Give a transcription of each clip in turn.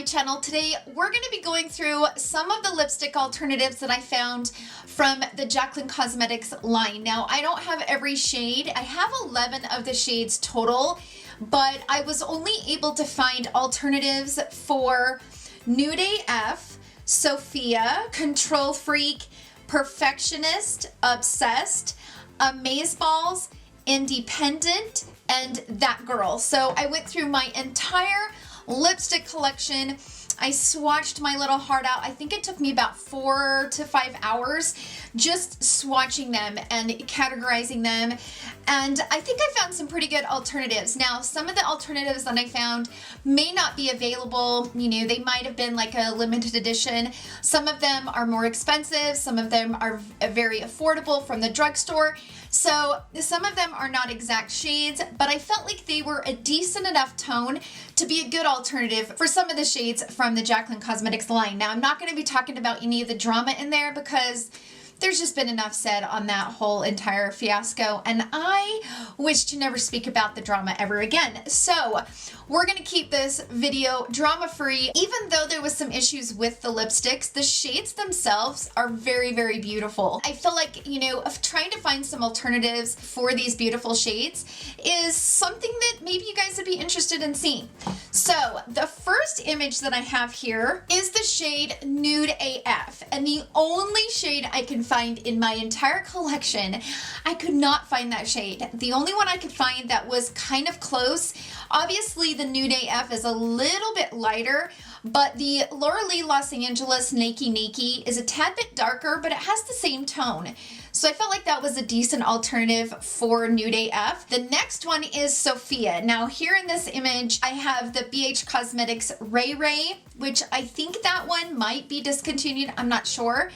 my channel. Today we're going to be going through some of the lipstick alternatives that I found from the Jaclyn Cosmetics line. Now I don't have every shade. I have 11 of the shades total, but I was only able to find alternatives for Nude AF, SOFIA, Control Freak, Perfectionist, Obsessed, Amazeballs, Independent, and That Girl. So I went through my entire lipstick collection. I swatched my little heart out. I think it took me about 4 to 5 hours just swatching them and categorizing them. And I think I found some pretty good alternatives. Now, some of the alternatives that I found may not be available. You know, they might have been like a limited edition. Some of them are more expensive. Some of them are very affordable from the drugstore. So some of them are not exact shades, but I felt like they were a decent enough tone to be a good alternative for some of the shades from the Jaclyn Cosmetics line. Now, I'm not going to be talking about any of the drama in there because there's just been enough said on that whole entire fiasco, and I wish to never speak about the drama ever again. So we're gonna keep this video drama-free. Even though there was some issues with the lipsticks, the shades themselves are very, very beautiful. I feel like, you know, of trying to find some alternatives for these beautiful shades is something that maybe you guys would be interested in seeing. So the first image that I have here is the shade Nude AF, and the only shade I can find in my entire collection, I could not find that shade. The only one I could find that was kind of close, obviously the Nude AF is a little bit lighter, but the Loreal Los Angeles Nakey is a tad bit darker, but it has the same tone. So I felt like that was a decent alternative for Nude AF. The next one is SOFIA. Now here in this image, I have the BH Cosmetics Raye, which I think that one might be discontinued. I'm not sure.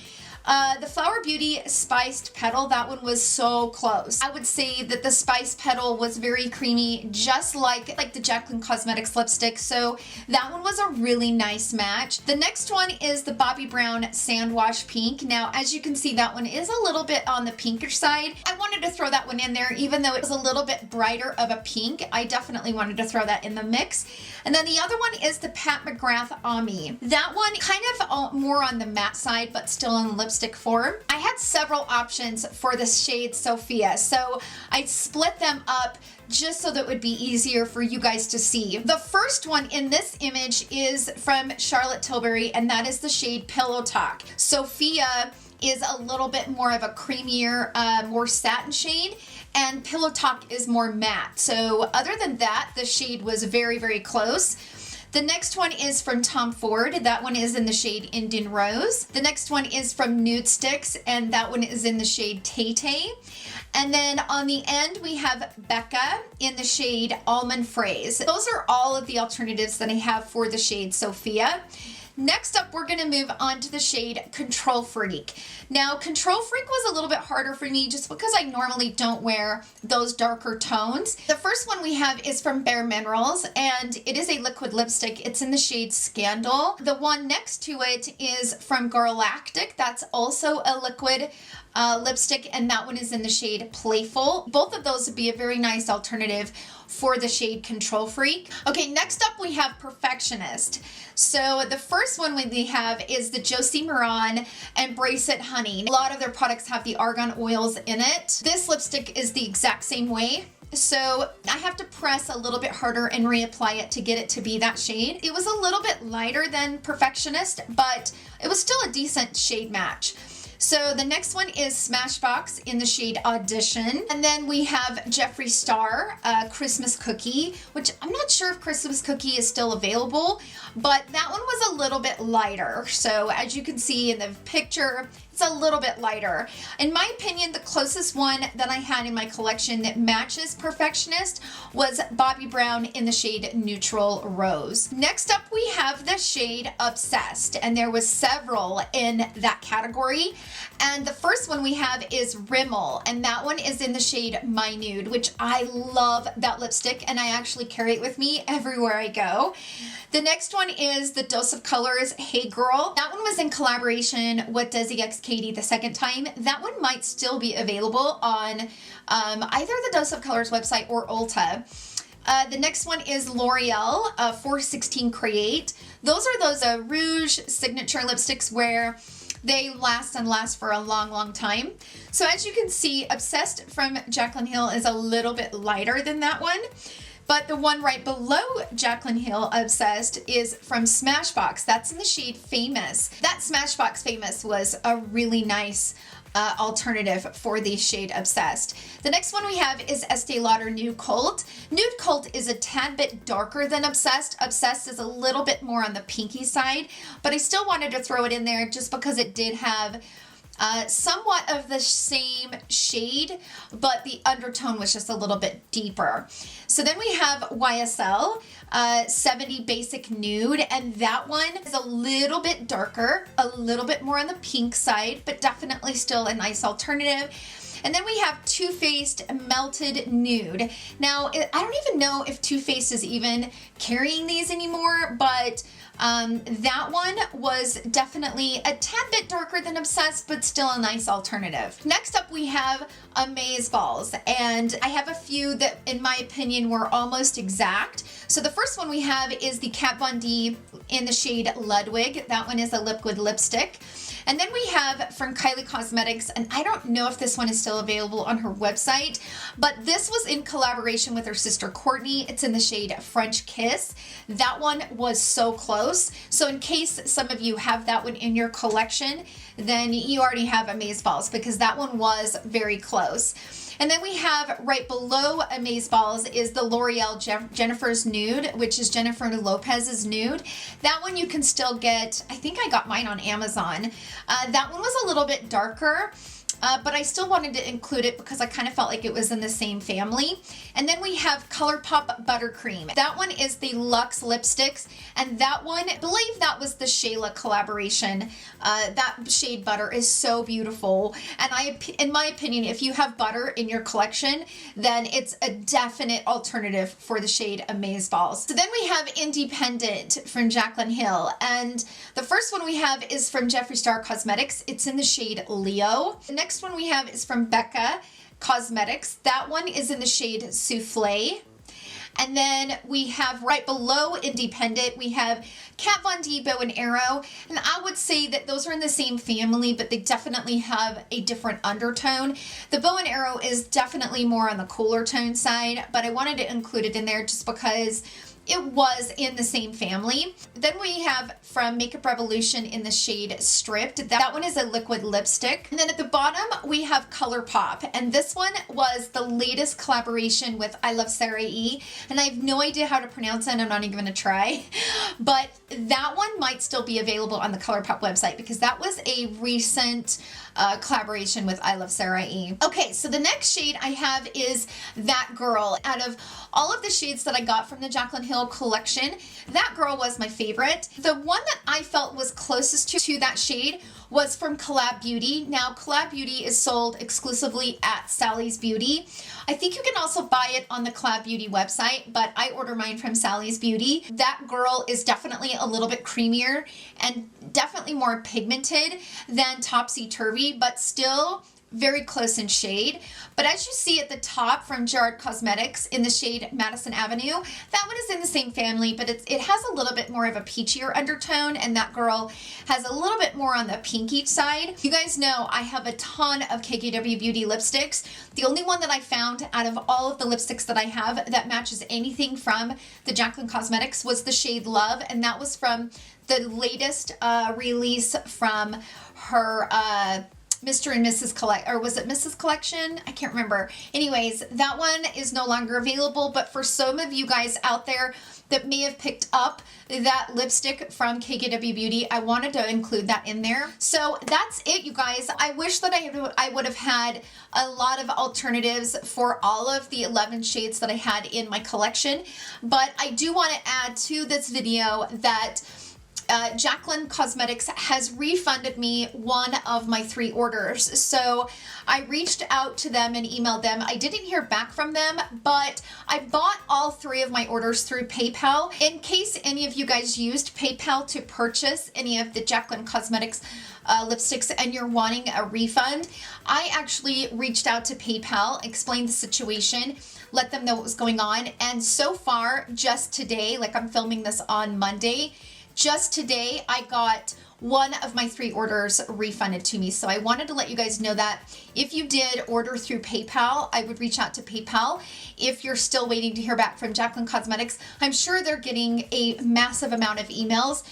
The Flower Beauty Spiced Petal, that one was so close. I would say that the Spiced Petal was very creamy, just like the Jaclyn Cosmetics lipstick, so that one was a really nice match. The next one is the Bobbi Brown Sandwash Pink. Now, as you can see, that one is a little bit on the pinkish side. I wanted to throw that one in there, even though it was a little bit brighter of a pink. I definitely wanted to throw that in the mix. And then the other one is the McGrath Omi. That one kind of more on the matte side, but still in lipstick form. I had several options for the shade SOFIA, so I split them up just so that it would be easier for you guys to see. The first one in this image is from Charlotte Tilbury, and that is the shade Pillow Talk. SOFIA is a little bit more of a creamier, more satin shade, and Pillow Talk is more matte. So other than that, the shade was very, very close. The next one is from Tom Ford. That one is in the shade Indian Rose. The next one is from Nudestix, and that one is in the shade Tay-Tay. And then on the end, we have Becca in the shade Almond Fraise. Those are all of the alternatives that I have for the shade SOFIA. Next up, we're gonna move on to the shade Control Freak. Now, Control Freak was a little bit harder for me just because I normally don't wear those darker tones. The first one we have is from Bare Minerals, and it is a liquid lipstick. It's in the shade Scandal. The one next to it is from Girlactik. That's also a liquid lipstick, and that one is in the shade Playful. Both of those would be a very nice alternative for the shade Control Freak. Okay, next up we have Perfectionist. So the first one we have is the Josie Maran Embrace It Honey. A lot of their products have the argan oils in it. This lipstick is the exact same way. So I have to press a little bit harder and reapply it to get it to be that shade. It was a little bit lighter than Perfectionist, but it was still a decent shade match. So the next one is Smashbox in the shade Audition. And then we have Jeffree Star Christmas Cookie, which I'm not sure if Christmas Cookie is still available, but that one was a little bit lighter. So as you can see in the picture, it's a little bit lighter. In my opinion, the closest one that I had in my collection that matches Perfectionist was Bobbi Brown in the shade Neutral Rose. Next up, we have the shade Obsessed, and there was several in that category. And the first one we have is Rimmel, and that one is in the shade My Nude, which I love that lipstick, and I actually carry it with me everywhere I go. The next one is the Dose of Colors Hey Girl. That one was in collaboration with Desi X Katie the second time. That one might still be available on either the Dose of Colors website or Ulta. The next one is L'Oreal 416 Create. Those are those rouge signature lipsticks where they last and last for a long, long time. So as you can see, Obsessed from Jaclyn Hill is a little bit lighter than that one. But the one right below Jaclyn Hill Obsessed is from Smashbox. That's in the shade Famous. That Smashbox Famous was a really nice alternative for the shade Obsessed. The next one we have is Estee Lauder Nude Cult. Nude Cult is a tad bit darker than Obsessed. Obsessed is a little bit more on the pinky side, but I still wanted to throw it in there just because it did have somewhat of the same shade, but the undertone was just a little bit deeper. So then we have YSL 70 Basic Nude, and that one is a little bit darker, a little bit more on the pink side, but definitely still a nice alternative. And then we have Too Faced Melted Nude. Now, I don't even know if Too Faced is even carrying these anymore, but that one was definitely a tad bit darker than Obsessed, but still a nice alternative. Next up, we have Amazeballs, and I have a few that, in my opinion, were almost exact. So the first one we have is the Kat Von D in the shade Ludwig. That one is a liquid lipstick. And then we have from Jaclyn Cosmetics, and I don't know if this one is still available on her website, but this was in collaboration with her sister Courtney. It's in the shade French Kiss. That one was so close. So in case some of you have that one in your collection, then you already have Amazeballs because that one was very close. And then we have right below Amazeballs is the L'Oreal Jennifer's Nude, which is Jennifer Lopez's nude. That one you can still get. I think I got mine on Amazon. That one was a little bit darker, but I still wanted to include it because I kind of felt like it was in the same family. And then we have Colourpop Buttercream. That one is the Luxe Lipsticks, and that one, I believe that was the Shayla collaboration. That shade Butter is so beautiful, and in my opinion, if you have butter in your collection, then it's a definite alternative for the shade Amazeballs. So then we have Independent from Jaclyn Hill, and the first one we have is from Jeffree Star Cosmetics. It's in the shade Leo. The next one we have is from Becca Cosmetics. That one is in the shade Souffle. And then we have right below Independent, we have Kat Von D Bow and Arrow. And I would say that those are in the same family, but they definitely have a different undertone. The Bow and Arrow is definitely more on the cooler tone side, but I wanted to include it in there just because it was in the same family. Then we have from Makeup Revolution in the shade Stripped. That one is a liquid lipstick. And then at the bottom, we have Colourpop. And this one was the latest collaboration with I Love Sarah E. And I have no idea how to pronounce it. I'm not even going to try. But that one might still be available on the Colourpop website because that was a recent collaboration with I Love Sarah E. Okay, so the next shade I have is That Girl. Out of all of the shades that I got from the Jaclyn Hill collection, That Girl was my favorite. The one that I felt was closest to that shade was from Collab Beauty. Now, Collab Beauty is sold exclusively at Sally's Beauty. I think you can also buy it on the Collab Beauty website, but I order mine from Sally's Beauty. That Girl is definitely a little bit creamier and definitely more pigmented than Topsy Turvy, but still very close in shade. But as you see at the top from Jaclyn Cosmetics in the shade Madison Avenue, that one is in the same family, but it has a little bit more of a peachier undertone, and That Girl has a little bit more on the pinky side. You guys know I have a ton of KKW Beauty lipsticks. The only one that I found out of all of the lipsticks that I have that matches anything from the Jaclyn Cosmetics was the shade Love, and that was from the latest release from her Mr. and Mrs. Collection, or was it Mrs. Collection? I can't remember. Anyways, that one is no longer available, but for some of you guys out there that may have picked up that lipstick from KKW Beauty, I wanted to include that in there. So that's it, you guys. I wish that I would have had a lot of alternatives for all of the 11 shades that I had in my collection, but I do want to add to this video that Jaclyn Cosmetics has refunded me one of my 3 orders. So I reached out to them and emailed them. I didn't hear back from them, but I bought all 3 of my orders through PayPal. In case any of you guys used PayPal to purchase any of the Jaclyn Cosmetics lipsticks and you're wanting a refund, I actually reached out to PayPal, explained the situation, let them know what was going on, and so far, just today, like I'm filming this on Monday, just today I got one of my 3 orders refunded to me. So I wanted to let you guys know that if you did order through PayPal, I would reach out to PayPal. If you're still waiting to hear back from Jaclyn Cosmetics, I'm sure they're getting a massive amount of emails.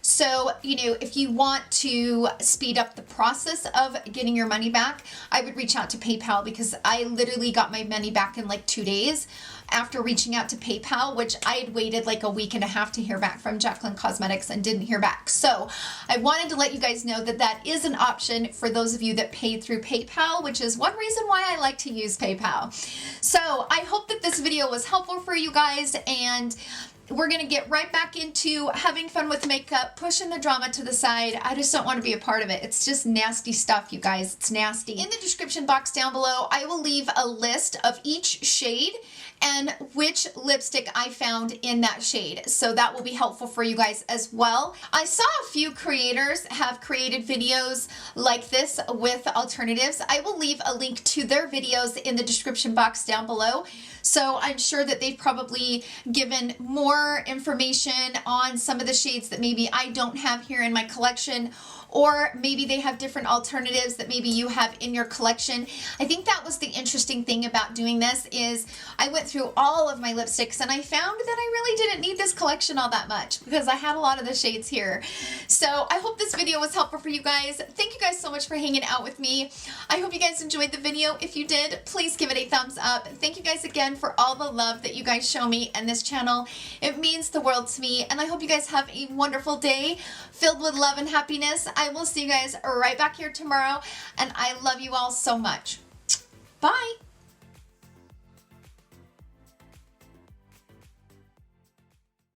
So, you know, if you want to speed up the process of getting your money back, I would reach out to PayPal, because I literally got my money back in like 2 days after reaching out to PayPal, which I had waited like a week and a half to hear back from Jaclyn Cosmetics and didn't hear back. So I wanted to let you guys know that that is an option for those of you that paid through PayPal, which is one reason why I like to use PayPal. So I hope that this video was helpful for you guys, and we're going to get right back into having fun with makeup, pushing the drama to the side. I just don't want to be a part of it. It's just nasty stuff, you guys. It's nasty. In the description box down below, I will leave a list of each shade and which lipstick I found in that shade. So that will be helpful for you guys as well. I saw a few creators have created videos like this with alternatives. I will leave a link to their videos in the description box down below. So I'm sure that they've probably given more information on some of the shades that maybe I don't have here in my collection, or maybe they have different alternatives that maybe you have in your collection. I think that was the interesting thing about doing this, is I went through all of my lipsticks and I found that I really didn't need this collection all that much, because I had a lot of the shades here. So I hope this video was helpful for you guys. Thank you guys so much for hanging out with me. I hope you guys enjoyed the video. If you did, please give it a thumbs up. Thank you guys again for all the love that you guys show me and this channel. It means the world to me, and I hope you guys have a wonderful day filled with love and happiness. I will see you guys right back here tomorrow, and I love you all so much. Bye!